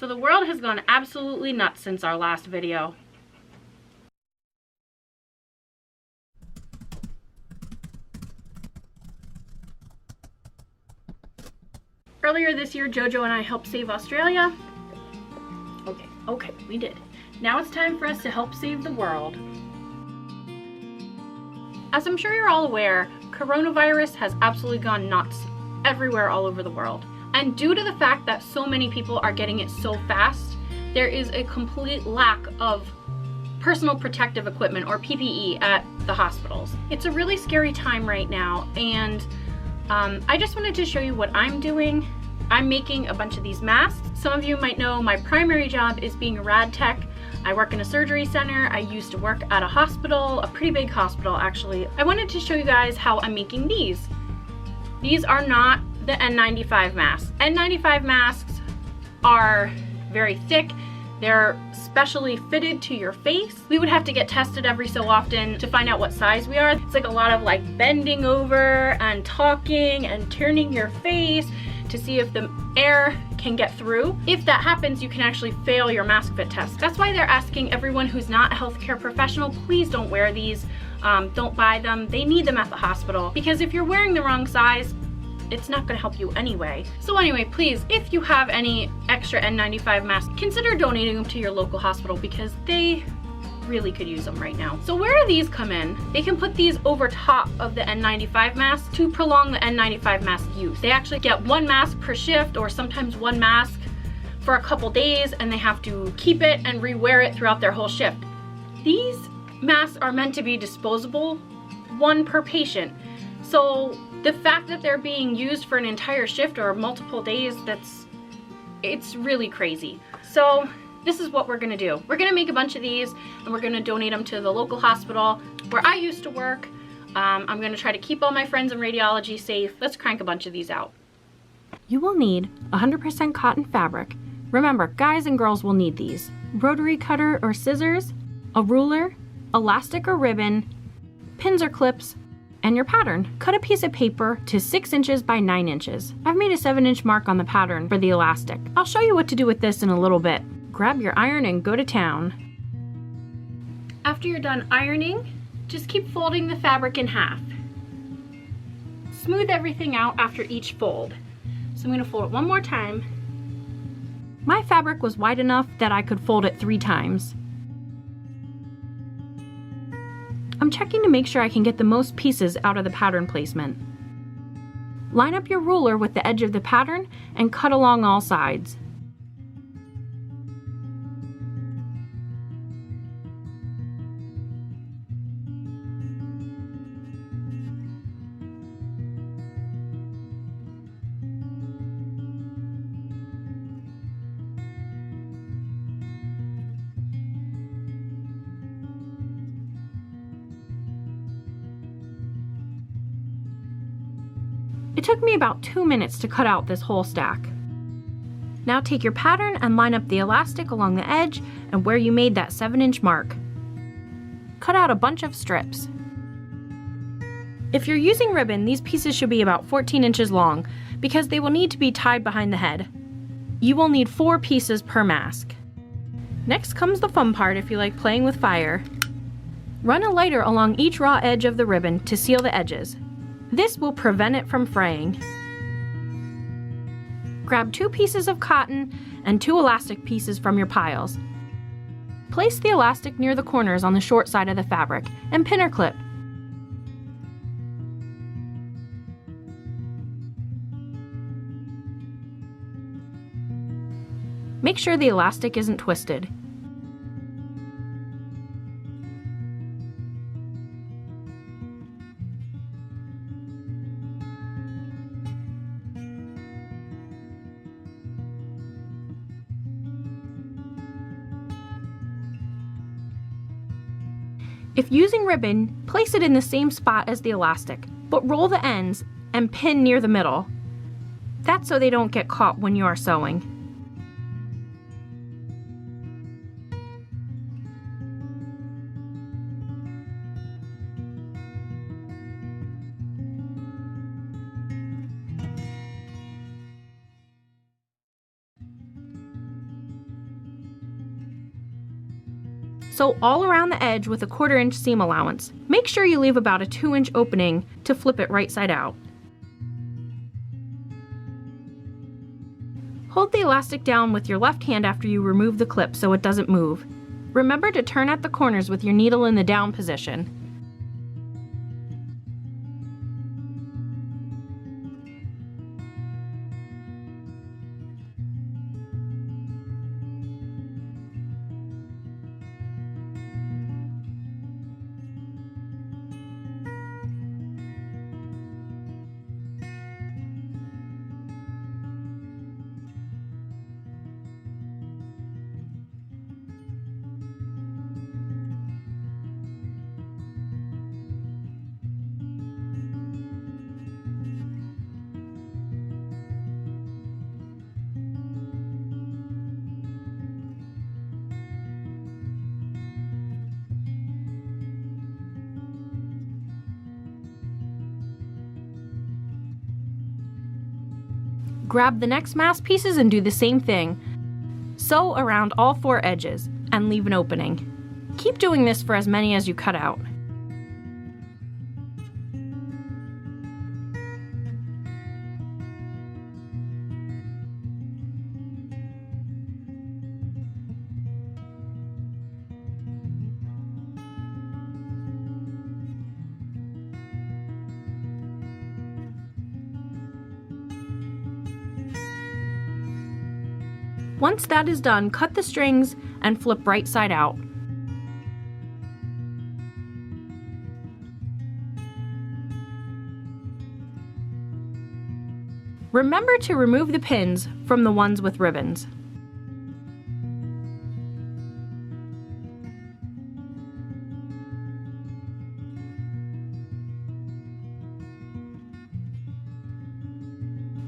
So the world has gone absolutely nuts since our last video. Earlier this year, Jojo and I helped save Australia. Okay, we did. Now it's time for us to help save the world. As I'm sure you're all aware, coronavirus has absolutely gone nuts everywhere all over the world. And due to the fact that so many people are getting it so fast, there is a complete lack of personal protective equipment, or PPE, at the hospitals. It's a really scary time right now, and I just wanted to show you what I'm doing. I'm making a bunch of these masks. Some of you might know my primary job is being a rad tech. I work in a surgery center. I used to work at a hospital, a pretty big hospital actually. I wanted to show you guys how I'm making these. These are not the N95 masks. N95 masks are very thick. They're specially fitted to your face. We would have to get tested every so often to find out what size we are. It's like a lot of like bending over and talking and turning your face to see if the air can get through. If that happens, you can actually fail your mask fit test. That's why they're asking everyone who's not a healthcare professional, please don't wear these. Don't buy them. They need them at the hospital, because if you're wearing the wrong size, it's not going to help you anyway. So anyway, please, if you have any extra N95 masks, consider donating them to your local hospital, because they really could use them right now. So where do these come in? They can put these over top of the N95 mask to prolong the N95 mask use. They actually get one mask per shift, or sometimes one mask for a couple days, and they have to keep it and re-wear it throughout their whole shift. These masks are meant to be disposable, one per patient. So the fact that they're being used for an entire shift or multiple days, it's really crazy. So this is what we're gonna do. We're gonna make a bunch of these, and we're gonna donate them to the local hospital where I used to work. I'm gonna try to keep all my friends in radiology safe. Let's crank a bunch of these out. You will need 100% cotton fabric. Remember, guys and girls will need these. Rotary cutter or scissors, a ruler, elastic or ribbon, pins or clips, and your pattern. Cut a piece of paper to 6 inches by 9 inches. I've made a 7-inch mark on the pattern for the elastic. I'll show you what to do with this in a little bit. Grab your iron and go to town. After you're done ironing, just keep folding the fabric in half. Smooth everything out after each fold. So I'm gonna fold it one more time. My fabric was wide enough that I could fold it 3 times. I'm checking to make sure I can get the most pieces out of the pattern placement. Line up your ruler with the edge of the pattern and cut along all sides. It took me about 2 minutes to cut out this whole stack. Now take your pattern and line up the elastic along the edge and where you made that 7-inch mark. Cut out a bunch of strips. If you're using ribbon, these pieces should be about 14 inches long because they will need to be tied behind the head. You will need 4 pieces per mask. Next comes the fun part if you like playing with fire. Run a lighter along each raw edge of the ribbon to seal the edges. This will prevent it from fraying. Grab 2 pieces of cotton and 2 elastic pieces from your piles. Place the elastic near the corners on the short side of the fabric and pin or clip. Make sure the elastic isn't twisted. If using ribbon, place it in the same spot as the elastic, but roll the ends and pin near the middle. That's so they don't get caught when you are sewing. Sew all around the edge with a 1/4 inch seam allowance. Make sure you leave about a 2-inch opening to flip it right side out. Hold the elastic down with your left hand after you remove the clip so it doesn't move. Remember to turn at the corners with your needle in the down position. Grab the next mask pieces and do the same thing. Sew around all 4 edges and leave an opening. Keep doing this for as many as you cut out. Once that is done, cut the strings and flip right side out. Remember to remove the pins from the ones with ribbons.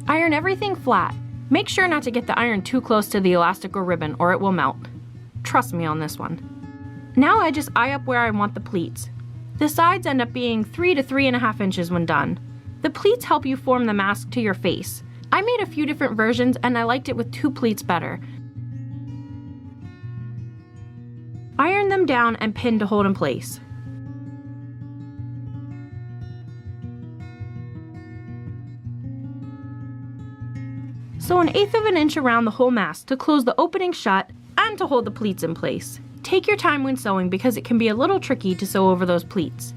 Iron everything flat. Make sure not to get the iron too close to the elastic or ribbon or it will melt. Trust me on this one. Now I just eye up where I want the pleats. The sides end up being 3 to 3.5 inches when done. The pleats help you form the mask to your face. I made a few different versions and I liked it with 2 pleats better. Iron them down and pin to hold in place. Sew 1/8 inch around the whole mask to close the opening shut and to hold the pleats in place. Take your time when sewing because it can be a little tricky to sew over those pleats.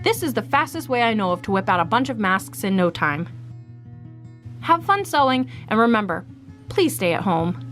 This is the fastest way I know of to whip out a bunch of masks in no time. Have fun sewing, and remember, please stay at home.